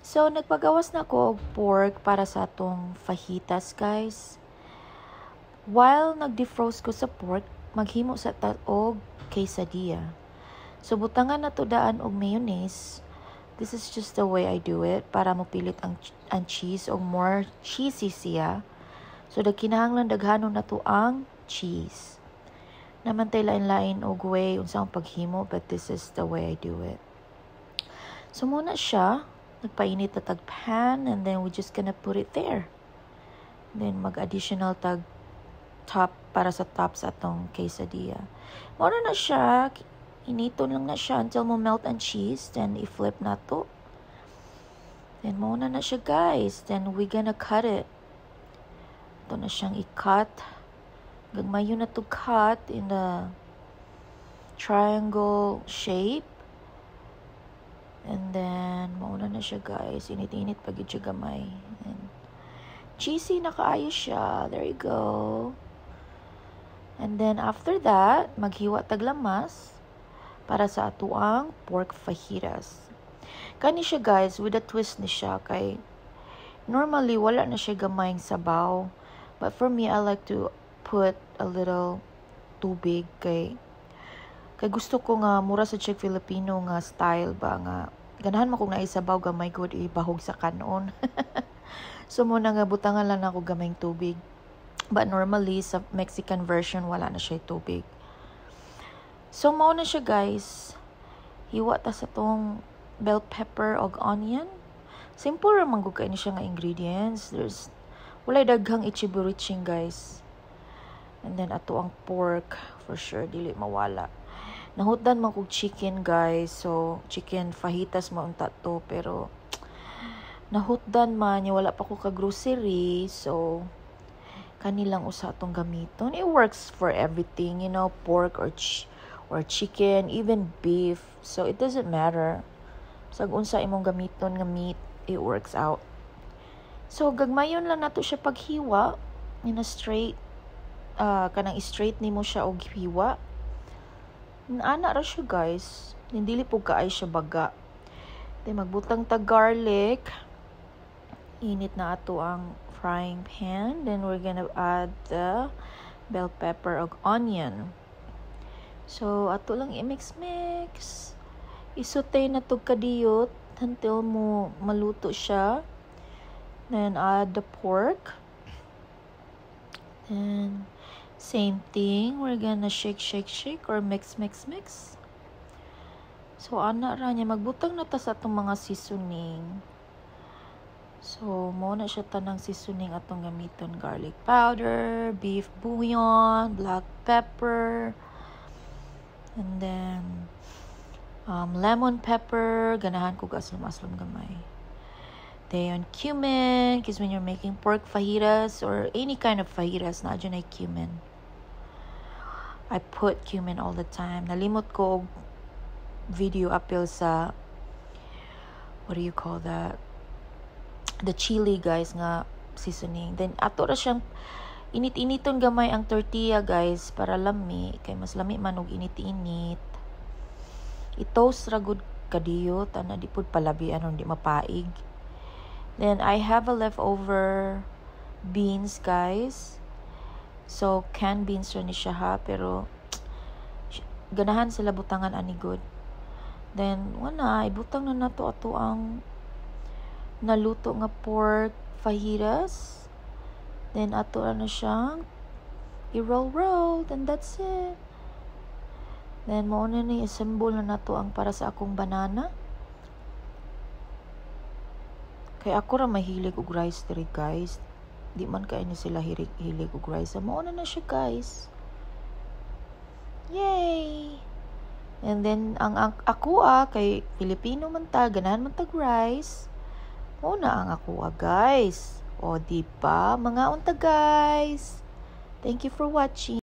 So, nagpagawas na ko og pork para sa atong fajitas, guys. While nag-defrost ko sa pork, maghimo sa og quesadilla. So, butangan na to daan og mayonnaise. This is just the way I do it para mapilit ang cheese o more cheesy siya. So, kinahanglan daghanon na to ang cheese. Namantay lain-lain og way unsang paghimo, but this is the way I do it. So, muna siya, nagpainit na tag pan, and then we just gonna put it there. Then, mag-additional tag top para sa top sa atong quesadilla. Muna na siya, initon lang na siya until mo melt ang cheese, then i-flip na to. Then, muna na siya, guys. Then, we gonna cut it. Ito na siyang i-cut. Gagmayo na to cut in the triangle shape. And then, mauna na siya, guys. Init-init pag siya gamay. And cheesy na kaayo siya. There you go. And then, after that, maghiwa taglamas para sa atuang pork fajitas. Kani siya, guys, with a twist ni siya. Kay, normally, wala na siya gamayng sabaw. But for me, I like to put a little tubig kay gusto ko nga mura sa Czech Filipino nga style ba nga ganahan mo kung naisabaw gamay good ibahog sa kanon. So muna nga butangan lang ako gamayng tubig. But normally sa Mexican version wala na siya tubig. So mao na siya, guys. Hiwa ta sa tong bell pepper og onion. Simple ra man gud kay ni siya nga ingredients. There's walay daghang ichiburiching, guys. And then ato ang pork for sure dili mawala. Nahutdan man kog chicken, guys. So chicken fajitas mo unta to, pero nahutdan man wala pa ko ka grocery. So kanilang usa tong gamiton. It works for everything, you know, pork or chicken, even beef. So it doesn't matter. Sag unsa imong gamiton nga meat, it works out. So gagmayon lang nato siya paghiwa in a straight kanang straight nimo siya og hiwa. Ana ra siya, guys. Dili po kaay siya baga. Then magbutang ta garlic. Init na ato ang frying pan. Then we're gonna add the bell pepper og onion. So ato lang i-mix. Isutay na to kadiyot until mo maluto siya. Then add the pork. Then same thing, we're gonna shake or mix. So ana ra niya magbutang na ta sa atong mga seasoning. So mo na siya tanang seasoning atong gamiton: garlic powder, beef bouillon, black pepper, and then lemon pepper, ganahan ko aslom gamay. Then cumin, because when you're making pork fajitas or any kind of fajitas, na dyan ay cumin. I put cumin all the time. Nalimot ko video appeal sa, what do you call that? The chili, guys, nga seasoning. Then ato ra siyang init-initon gamay ang tortilla, guys, para lami. Kay mas lami man og init-init. I-toast ra gud kadiyot, ana di pud palabi anon di mapaig. Then, I have a leftover beans, guys. So, canned beans rin siya ha. Pero, ganahan sila butangan ani good. Then, ibutang na nato ato ang naluto nga pork fajitas. Then, ato na siyang i-roll. Then, that's it. Then, mauna ni assemble na nato ang para sa akong banana. Kaya ako ra mahilig og rice diri, guys. Di man kay ni sila hilig og rice. Mauna na siya, guys. Yay! And then ang ako kay Filipino man ta, ganahan man tag rice. Mauna ang ako guys. O di ba mga unta, guys. Thank you for watching.